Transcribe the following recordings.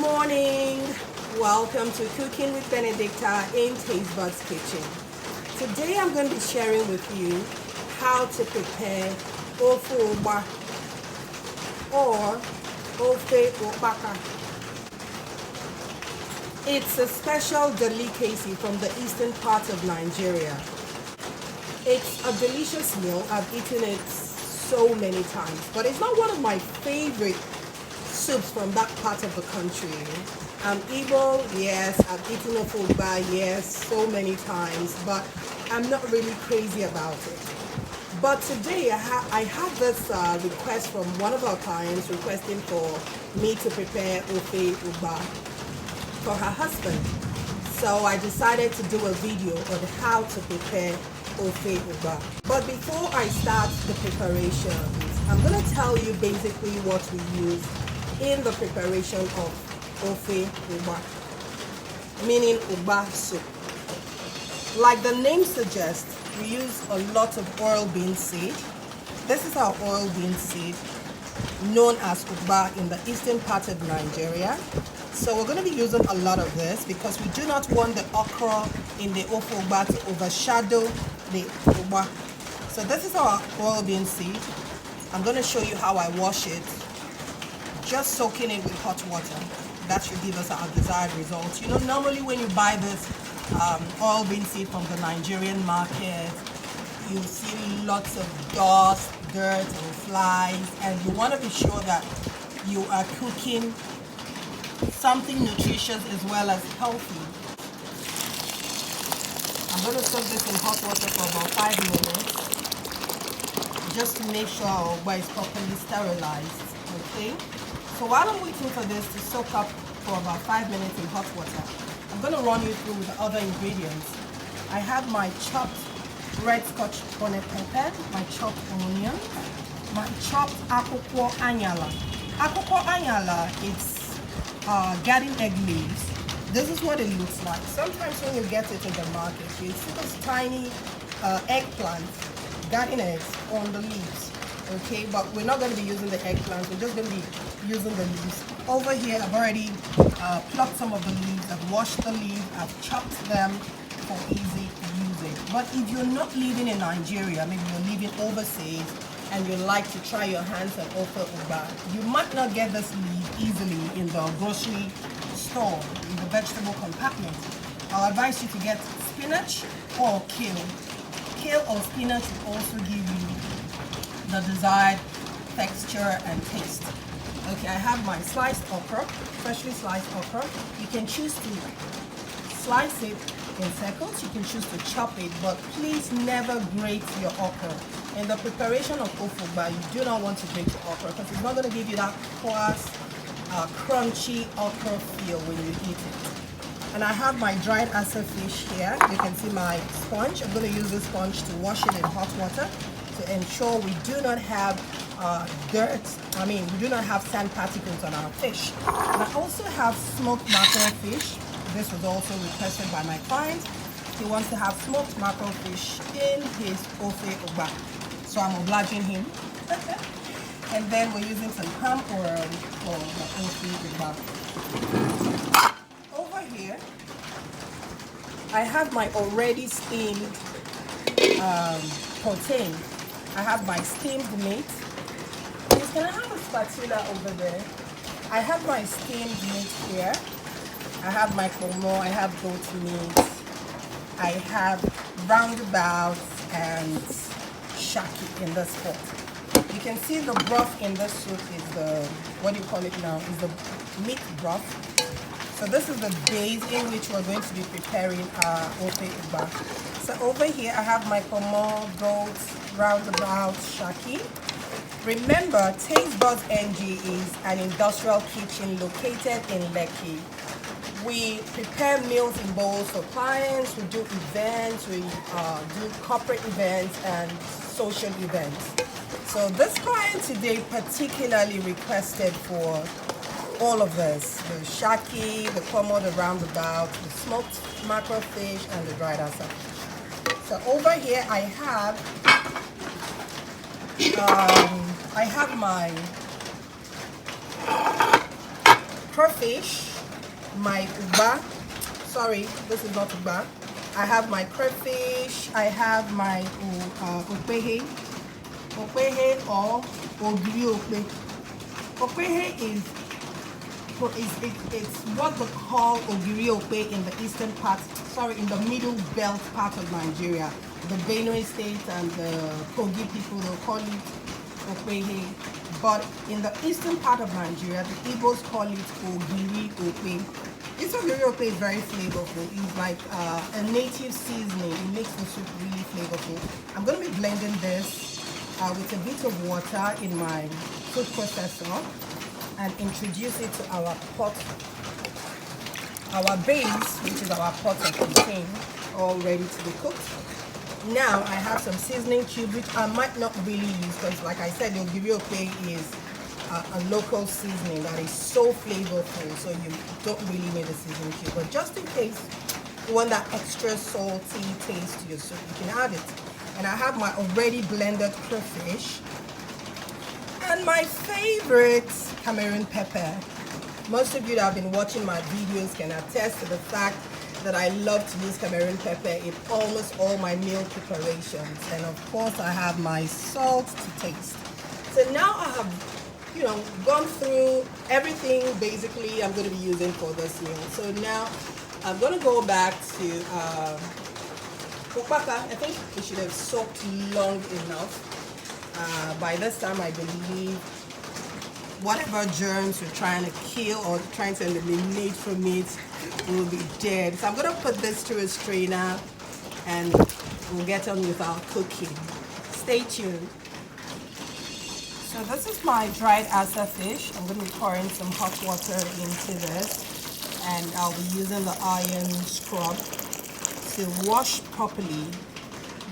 morning. Welcome to Cooking with Benedicta in Tastebudz kitchen. Today I'm going to be sharing with you how to prepare Ofe Ugba or Ofe Ugba. It's a special delicacy from the eastern part of Nigeria. It's a delicious meal. I've eaten it so many times, but it's not one of my favorite soups from that part of the country. I'm Igbo, yes. I've eaten Ofe Ugba, yes, so many times, but I'm not really crazy about it. But today I have this request from one of our clients requesting for me to prepare Ofe Ugba for her husband. So I decided to do a video on how to prepare Ofe Ugba. But before I start the preparations, I'm going to tell you basically what we use in the preparation of Ofe Ugba, meaning Ugba soup. Like the name suggests, we use a lot of oil bean seed. This is our oil bean seed, known as Ugba in the eastern part of Nigeria. So we're going to be using a lot of this because we do not want the okra in the Ofe Ugba to overshadow the Ugba. So this is our oil bean seed. I'm going to show you how I wash it. Just soaking it with hot water. That should give us our desired results. You know, normally when you buy this oil bean seed from the Nigerian market, you see lots of dust, dirt, and flies, and you want to be sure that you are cooking something nutritious as well as healthy. I'm going to soak this in hot water for about 5 minutes, just to make sure our Ugba is properly sterilized. Okay. So while I'm waiting for this to soak up for about 5 minutes in hot water, I'm going to run you through the other ingredients. I have my chopped red scotch bonnet pepper, my chopped onion, my chopped Okro anyala. Okro anyala is garden egg leaves. This is what it looks like. Sometimes when you get it in the market, you see those tiny eggplants, garden eggs on the leaves. Okay, but we're not going to be using the eggplants. We're just going to be using the leaves. Over here, I've already plucked some of the leaves. I've washed the leaves. I've chopped them for easy usage. But if you're not living in Nigeria, maybe you're living overseas, and you like to try your hands at Ofe Ugba, you might not get this leaf easily in the grocery store, in the vegetable compartment. I'll advise you to get spinach or kale. Kale or spinach will also give you the desired texture and taste. Okay, I have my sliced okra, freshly sliced okra. You can choose to slice it in circles, you can choose to chop it, but please never grate your okra. In the preparation of Ofe Ugba, you do not want to grate your okra because it's not going to give you that coarse, crunchy okra feel when you eat it. And I have my dried asa fish here. You can see my sponge. I'm going to use this sponge to wash it in hot water to ensure we do not have we do not have sand particles on our fish. And I also have smoked mackerel fish. This was also requested by my client. He wants to have smoked mackerel fish in his Ofe Ugba. So I'm obliging him. And then we're using some palm oil for the Ofe Ugba. Over here, I have my already steamed protein. I have my steamed meat. Can I have a spatula over there? I have my steamed meat here. I have my komo, I have goat meat. I have roundabouts and shaki in this pot. You can see the broth in this soup is the, what do you call it now, is the meat broth. So this is the base in which we're going to be preparing our Ofe Ugba. So over here I have my komo, goats, roundabouts, shaki. Remember, Tastebudz NG is an industrial kitchen located in Lekki. We prepare meals in bowls for clients, we do events, we do corporate events and social events. So this client today particularly requested for all of this, the shaki, the komo, the roundabout, the smoked mackerel fish, and the dried asa fish. So over here I have my crayfish, my ugba. Sorry, this is not ugba. I have my crayfish. I have my okpehe or ogiri okpe. Okpehe is it's what they call ogiri okpe in the eastern part. Sorry, in the middle belt part of Nigeria. The Benue state and the Kogi people, they'll call it okpehe. But in the eastern part of Nigeria, the Igbos call it ogiri okpe. This ogiri okpe is very flavorful. It's like a native seasoning. It makes the soup really flavorful. I'm going to be blending this with a bit of water in my food processor and introduce it to our pot, our base, which is our pot and contain, all ready to be cooked. Now I have some seasoning cubes, which I might not really use because, like I said, the ogiri okpe is a local seasoning that is so flavorful, so you don't really need a seasoning cube. But just in case you want that extra salty taste to your soup, you can add it. And I have my already blended crayfish and my favorite Cameroon pepper. Most of you that have been watching my videos can attest to the fact that I love to use Cameroon pepper in almost all my meal preparations. And of course I have my salt to taste. So now I have, gone through everything basically I'm going to be using for this meal. So now I'm going to go back to Okpaka. I think it should have soaked long enough. By this time I believe whatever germs you're trying to kill or trying to eliminate from it will be dead. So I'm going to put this through a strainer and we'll get on with our cooking. Stay tuned. So this is my dried asa fish. I'm going to be pouring some hot water into this and I'll be using the iron scrub to wash properly.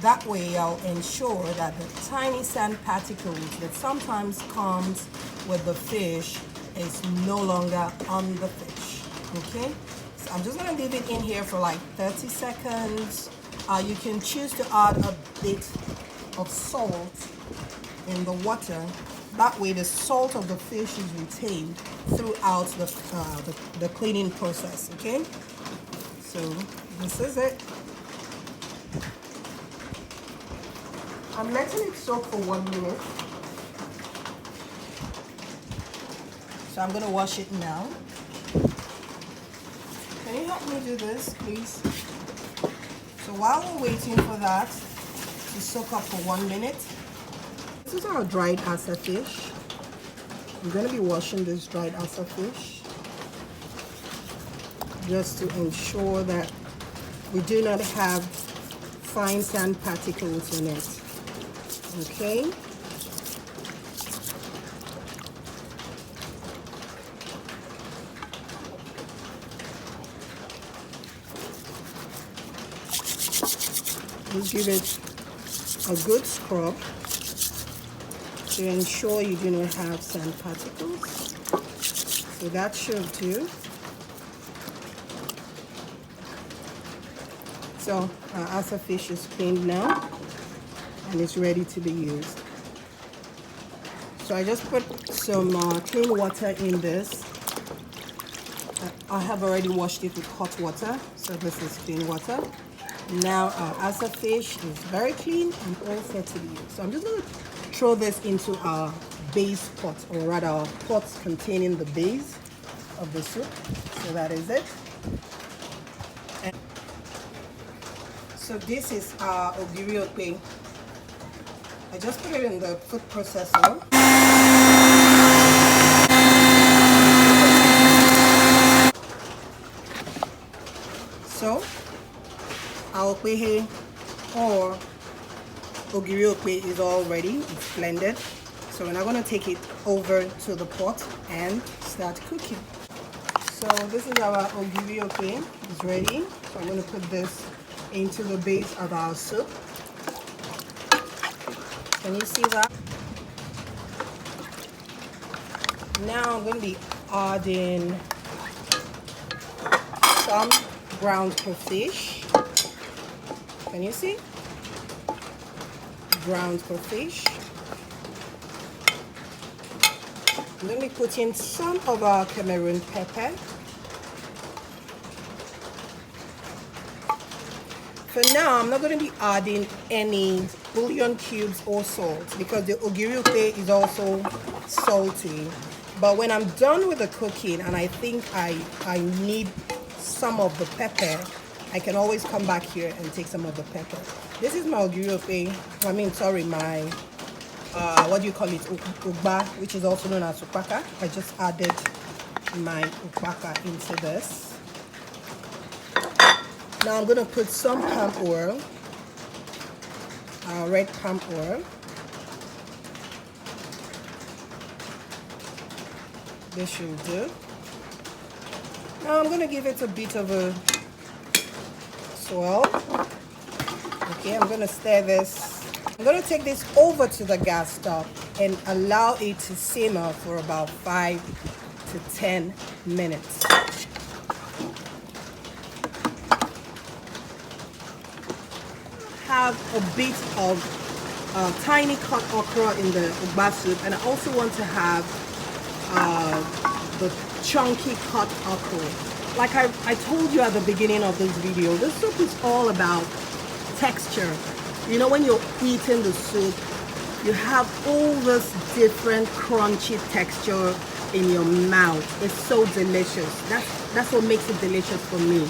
That way I'll ensure that the tiny sand particles that sometimes comes with the fish is no longer on the fish. Okay, so I'm just going to leave it in here for like 30 seconds. You can choose to add a bit of salt in the water. That way the salt of the fish is retained throughout the cleaning process. Okay, so this is it. I'm letting it soak for 1 minute. So I'm going to wash it now. Can you help me do this, please? So while we're waiting for that to soak up for 1 minute, this is our dried asa fish. I'm going to be washing this dried asa fish just to ensure that we do not have fine sand particles in it. Okay. Just give it a good scrub to ensure you do not have sand particles. So that should do. So our asa fish is cleaned now and it's ready to be used. So I just put some clean water in this. I have already washed it with hot water, so this is clean water. Now our asa fish is very clean and all set to be used. So I'm just going to throw this into our base pot, or rather our pot containing the base of the soup. So that is it. And so this is our ogiri okpe. I just put it in the food processor. So our okpehe or ogiri okpe is all ready. It's blended. So we're now going to take it over to the pot and start cooking. So this is our ogiri okpe. It's ready. So I'm going to put this into the base of our soup. Can you see that? Now I'm going to be adding some ground crayfish. Can you see? Ground crayfish. I'm going to be putting some of our Cameroon pepper. For now, I'm not going to be adding any bouillon cubes or salt because the Ogiri Ofe is also salty. But when I'm done with the cooking and I think I need some of the pepper, I can always come back here and take some of the pepper. This is my Ogiri Ofe, my what do you call it, Ugba, which is also known as ukpaka. I just added my ukpaka into this. Now I'm going to put some palm oil, red palm oil. This should do. Now I'm going to give it a bit of a swirl. Okay, I'm going to stir this. I'm going to take this over to the gas stove and allow it to simmer for about 5 to 10 minutes. Have a bit of tiny cut okra in the ugba soup, and I also want to have the chunky cut okra. Like I told you at the beginning of this video, this soup is all about texture. You know, when you're eating the soup, you have all this different crunchy texture in your mouth. It's so delicious. That's what makes it delicious for me.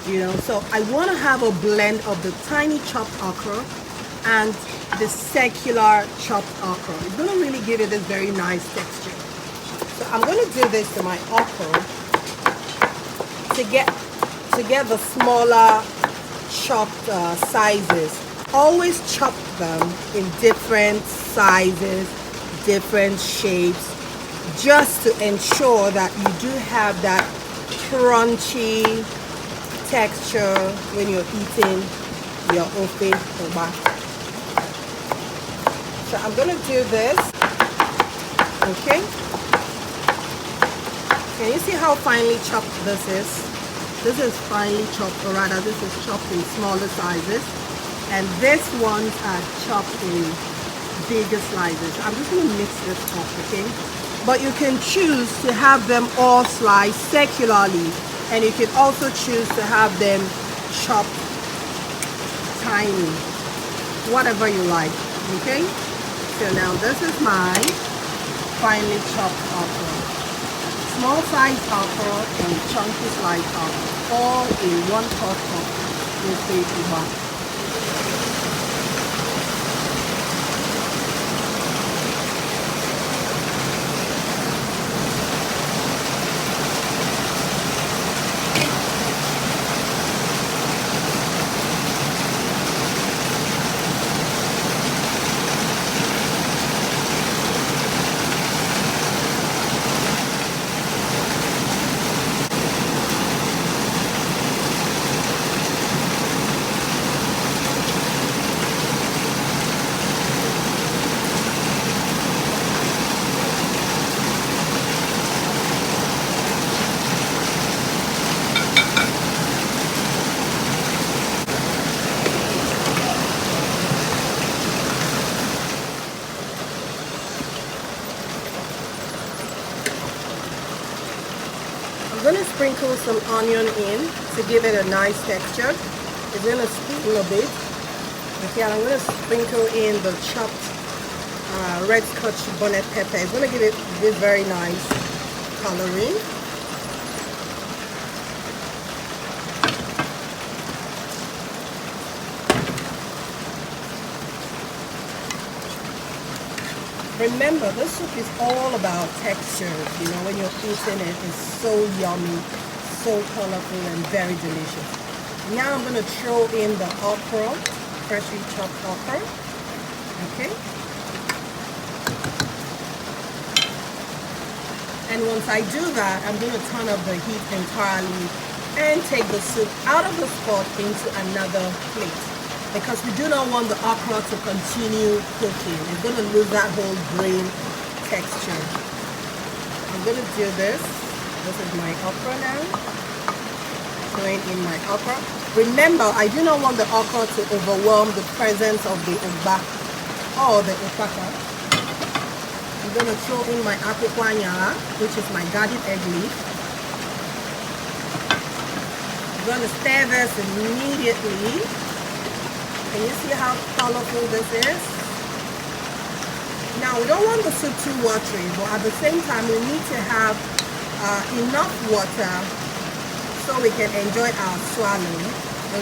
You know, so I want to have a blend of the tiny chopped okra and the circular chopped okra. It's going to really give it this very nice texture. So I'm going to do this to my okra to get the smaller chopped sizes. Always chop them in different sizes, different shapes, just to ensure that you do have that crunchy texture when you're eating your Ofe Ugba. So I'm going to do this. Okay. Can you see how finely chopped this is? This is finely chopped, or rather this is chopped in smaller sizes. And these ones are chopped in bigger slices. I'm just going to mix this up, okay? But you can choose to have them all sliced circularly. And you can also choose to have them chopped tiny, whatever you like, okay? So now this is my finely chopped okra. Small size okra and chunky sliced okra, all in 1 pot of Ofe Ugba. I'm going to sprinkle some onion in to give it a nice texture. It's going to steam a bit. Okay, and I'm going to sprinkle in the chopped red scotch bonnet pepper. It's going to give it this very nice coloring. Remember, this soup is all about texture. You know, when you're eating it, it's so yummy, so colorful, and very delicious. Now I'm going to throw in the okra, freshly chopped okra. Okay. And once I do that, I'm going to turn up the heat entirely and take the soup out of the pot into another plate, because we do not want the okra to continue cooking. It's going to lose that whole grain texture. I'm going to do this. This is my okra now. Throwing in my okra. Remember, I do not want the okra to overwhelm the presence of the ugba or the ukpaka. I'm going to throw in my akwukwo anyara, which is my garden egg leaf. I'm going to stir this immediately. Can you see how colorful this is? Now, we don't want the soup too watery, but at the same time, we need to have enough water so we can enjoy our swallow,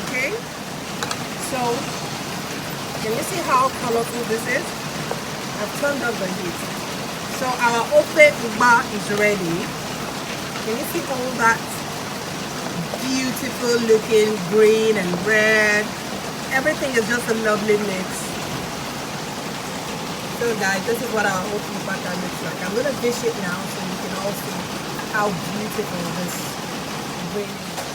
okay? So, can you see how colorful this is? I've turned up the heat. So our Ofe Ugba is ready. Can you see all that beautiful looking green and red? Everything is just a lovely mix. So guys, this is what our Ofe Ugba looks like. I'm going to dish it now so you can all see how beautiful this really is.